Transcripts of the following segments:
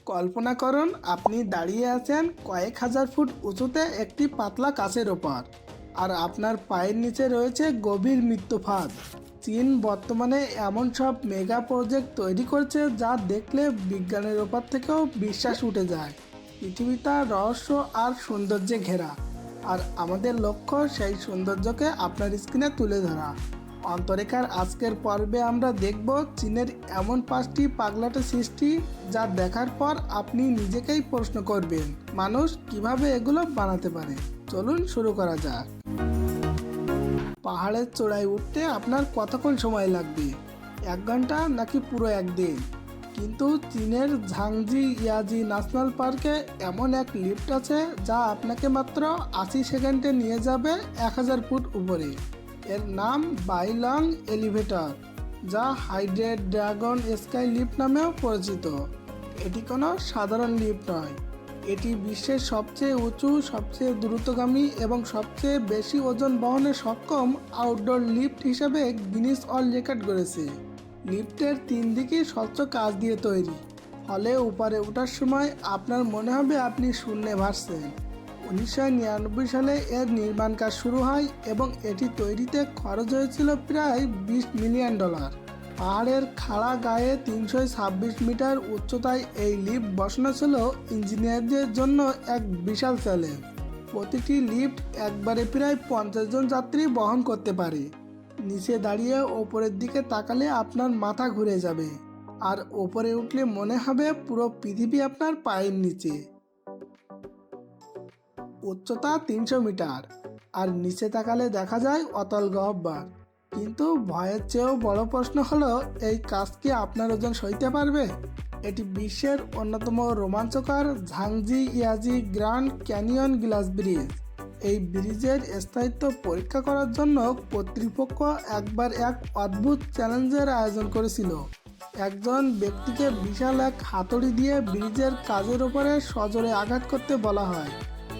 কল্পনা করুন আপনি দাঁড়িয়ে আছেন কয়েক হাজার ফুট উঁচুতে একটি পাতলা কাছের ওপর, আর আপনার পায়ের নিচে রয়েছে গভীর মৃত্যুফাঁদ। চীন বর্তমানে এমন সব মেগা প্রজেক্ট তৈরি করছে যা দেখলে বিজ্ঞানের ওপর থেকেও বিশ্বাস উঠে যায়। পৃথিবীটা রহস্য আর সৌন্দর্যে ঘেরা, আর আমাদের লক্ষ্য সেই সৌন্দর্যকে আপনার স্ক্রিনে তুলে ধরা। অন্তরেখার আজকের পর্বে আমরা দেখব চীনের এমন 5টি পাগলাটে সৃষ্টি যা দেখার পর আপনি নিজেকেই প্রশ্ন করবেন মানুষ কিভাবে এগুলো বানাতে পারে। চলুন শুরু করা যাক। পাহাড়ের চূড়ায় উঠতে আপনার কতক্ষণ সময় লাগবে? 1 ঘন্টা নাকি পুরো একদিন? কিন্তু চীনের ঝাংজি ইয়াজি ন্যাশনাল পার্কে এমন এক লিফট আছে যা আপনাকে মাত্র 80 সেকেন্ডে নিয়ে যাবে 1000 ফুট উপরে। এর নাম বাইলং এলিভেটর, যা হাইড্রেট ড্রাগন স্কাই লিফট নামেও পরিচিত। এটি কোনো সাধারণ লিফট নয়, এটি বিশ্বের সবচেয়ে উঁচু, সবচেয়ে দ্রুতগামী এবং সবচেয়ে বেশি ওজন বহনে সক্ষম আউটডোর লিফট হিসেবে গিনেস ওয়ার্ল্ড রেকর্ড গড়েছে। লিফটের 3 দিকই স্বচ্ছ কাঁচ দিয়ে তৈরি, ফলে উপরে ওঠার সময় আপনার মনে হবে আপনি শূন্যে ভাসছেন। 1999 সালে এর নির্মাণ কাজ শুরু হয় এবং এটি তৈরিতে খরচ হয়েছিল প্রায় $20 মিলিয়ন। পাহাড়ের খাড়া গায়ে 326 মিটার উচ্চতায় এই লিফট বসানো ছিল ইঞ্জিনিয়ারদের জন্য এক বিশাল চ্যালেঞ্জ। প্রতিটি লিফট একবারে প্রায় 50 জন যাত্রী বহন করতে পারে। নিচে দাঁড়িয়ে ওপরের দিকে তাকালে আপনার মাথা ঘুরে যাবে, আর ওপরে উঠলে মনে হবে পুরো পৃথিবী আপনার পায়ের নিচে। উচ্চতা 300 মিটার, আর নিচে তাকালে দেখা যায় অতল গহ্বর। কিন্তু ভয়ের চেয়েও বড় প্রশ্ন হলো, এই কাজ কি আপনার ওজন সইতে পারবে? এটি বিশ্বের অন্যতম রোমাঞ্চকর ঝাংজি ইয়াজি গ্র্যান্ড ক্যানিয়ন গ্লাস ব্রিজ। এই ব্রিজের স্থায়িত্ব পরীক্ষা করার জন্য কর্তৃপক্ষ একবার এক অদ্ভুত চ্যালেঞ্জের আয়োজন করেছিল। একজন ব্যক্তিকে বিশাল এক হাতুড়ি দিয়ে ব্রিজের কাজের উপরে সজোরে আঘাত করতে বলা হয়।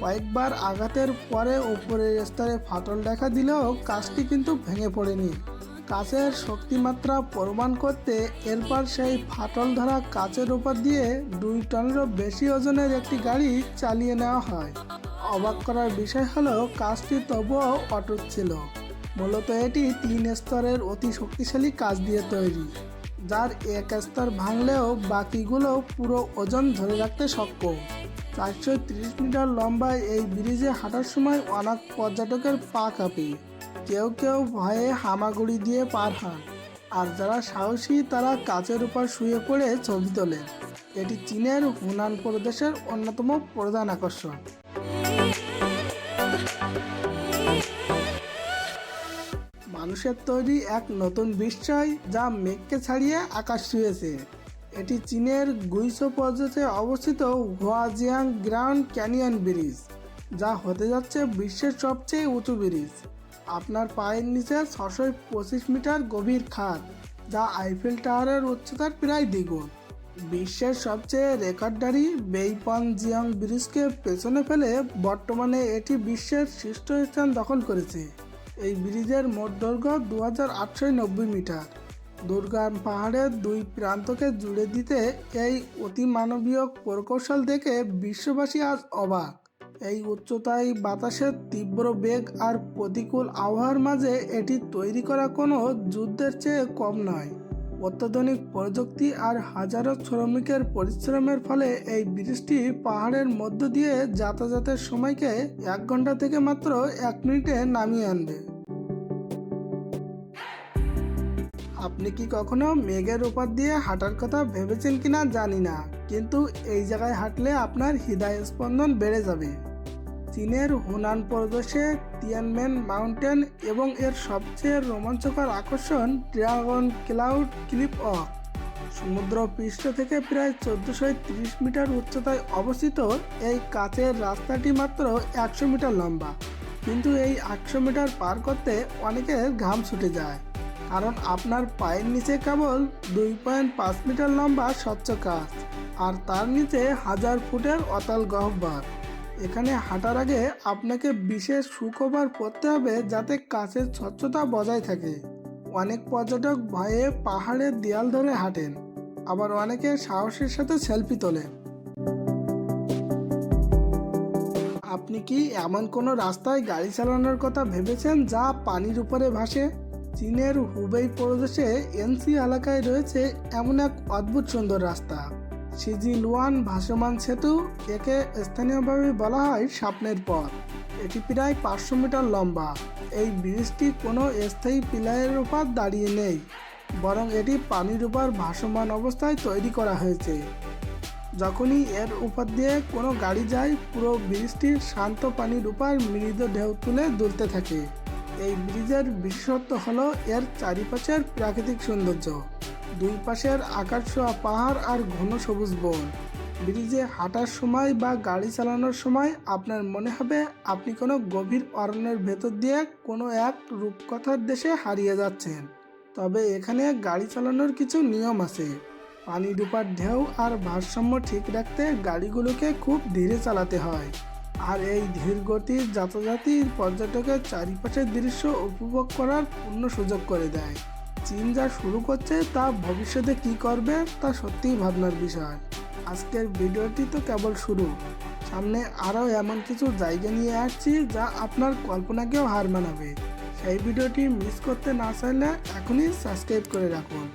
কয়েকবার আঘাতের পরে উপরের স্তরে ফাটল দেখা দিলেও কাজটি কিন্তু ভেঙে পড়েনি। কাচের শক্তিমাত্রা প্রমাণ করতে এরপর সেই ফাটল ধরা কাচের উপর দিয়ে 2 টনেরও বেশি ওজনের একটি গাড়ি চালিয়ে নেওয়া হয়। অবাক করার বিষয় হলো কাজটি তবুও অটুট ছিল। মূলত এটি 3 স্তরের অতি শক্তিশালী কাচ দিয়ে তৈরি, যার এক স্তর ভাঙলেও বাকিগুলো পুরো ওজন ধরে রাখতে সক্ষম। 430 মিটার লম্বা এই ব্রিজে হাঁটার সময় অনেক পর্যটকের পা কাঁপে। কেউ কেউ ভয়ে হামাগুড়ি দিয়ে পার হন, আর যারা সাহসী তারা কাচের উপর শুয়ে পড়ে ছবি তোলেন। এটি চীনের হুনান প্রদেশের অন্যতম প্রধান আকর্ষণ। মানুষের তৈরি এক নতুন বিস্ময় যা মেঘকে ছাড়িয়ে আকাশ ছুঁয়েছে। এটি চীনের গুইসো প্রদেশে অবস্থিত হুয়াজিয়াং গ্র্যান্ড ক্যানিয়ন ব্রিজ, যা হতে যাচ্ছে বিশ্বের সবচেয়ে উঁচু ব্রিজ। আপনার পায়ের নিচে 625 মিটার গভীর খাদ, যা আইফেল টাওয়ারের উচ্চতার প্রায় দ্বিগুণ। বিশ্বের সবচেয়ে রেকর্ডধারী বেইপং জিয়াং ব্রিজকে পেছনে ফেলে বর্তমানে এটি বিশ্বের শীর্ষস্থান দখল করেছে। এই ব্রিজের মোট দৈর্ঘ্য 2890 মিটার। দুর্গম পাহাড়ের 2 প্রান্তকে জুড়ে দিতে এই অতিমানবীয় প্রকৌশল দেখে বিশ্ববাসী আজ অবাক। এই উচ্চতায় বাতাসের তীব্র বেগ আর প্রতিকূল আবহাওয়ার মাঝে এটি তৈরি করা কোনো যুদ্ধের চেয়ে কম নয়। অত্যাধুনিক প্রযুক্তি আর হাজারো শ্রমিকের পরিশ্রমের ফলে এই ব্রিজটি পাহাড়ের মধ্য দিয়ে যাতায়াতের সময়কে 1 ঘন্টা থেকে মাত্র 1 মিনিটে নামিয়ে আনবে। আপনি কি কখনো মেঘের উপর দিয়ে হাঁটার কথা ভেবেছেন কিনা জানি না, কিন্তু এই জায়গায় হাঁটলে আপনার হৃদয় স্পন্দন বেড়ে যাবে। চীনের হুনান প্রদেশে তিয়ানমেন মাউন্টেন এবং এর সবচেয়ে রোমাঞ্চকর আকর্ষণ ড্রাগন ক্লাউড ক্লিফ ওয়াক। সমুদ্র পৃষ্ঠ থেকে প্রায় 1430 মিটার উচ্চতায় অবস্থিত এই কাচের রাস্তাটি মাত্র 100 মিটার লম্বা, কিন্তু এই 100 মিটার পার করতে অনেকের ঘাম ছুটে যায়, কারণ আপনার পায়ের নিচে কেবল 2.5 মিটার লম্বা স্বচ্ছ কাচ, আর তার নিচে 1000 ফুটের অতল গহ্বর। এখানে হাঁটার আগে আপনাকে বিশেষ সুখবর পরতে হবে যাতে কাচের স্বচ্ছতা বজায় থাকে। অনেক পর্যটক ভয়ে পাহাড়ের দেয়াল ধরে হাঁটেন, আবার অনেকে সাহসের সাথে সেলফি তোলেন। আপনি কি এমন কোনো রাস্তায় গাড়ি চালানোর কথা ভেবেছেন যা পানির উপরে ভাসে? চীনের হুবেই প্রদেশে এনসি এলাকায় রয়েছে এমন এক অদ্ভুত সুন্দর রাস্তা, সিজিলুয়ান ভাসমান সেতু। একে স্থানীয়ভাবে বলা হয় স্বপ্নের পথ। এটি প্রায় 500 মিটার লম্বা। এই ব্রিজটি কোনো স্থায়ী পিলারের উপর দাঁড়িয়ে নেই, বরং এটি পানির উপর ভাসমান অবস্থায় তৈরি করা হয়েছে। যখনই এর উপর দিয়ে কোনো গাড়ি যায়, পুরো ব্রিজটি শান্ত পানির উপর মৃদু ঢেউ তুলে দুলতে থাকে। এই ব্রিজের বিশেষত্ব হলো এর চারিপাশের প্রাকৃতিক সৌন্দর্য। দুই পাশের আকাশ ছোঁয়া পাহাড় আর ঘন সবুজ বন। ব্রিজে হাঁটার সময় বা গাড়ি চালানোর সময় আপনার মনে হবে আপনি কোনো গভীর অরণ্যের ভেতর দিয়ে কোনো এক রূপকথার দেশে হারিয়ে যাচ্ছেন। তবে এখানে গাড়ি চালানোর কিছু নিয়ম আছে। পানির উপর ঢেউ আর ভারসাম্য ঠিক রাখতে গাড়িগুলোকে খুব ধীরে চালাতে হয়। আর এই ধীর গতির যাতায়াতই পর্যটকের চারিপাশের দৃশ্য উপভোগ করার পূর্ণ সুযোগ করে দেয়। চীন যা শুরু করছে তা ভবিষ্যতে কি করবে তা সত্যিই ভাবনার বিষয়। আজকের ভিডিওটি তো কেবল শুরু, সামনে আরও এমন কিছু জায়গা নিয়ে আসছি যা আপনার কল্পনাকেও হার মানাবে। সেই ভিডিওটি মিস করতে না চাইলে এখনই সাবস্ক্রাইব করে রাখুন।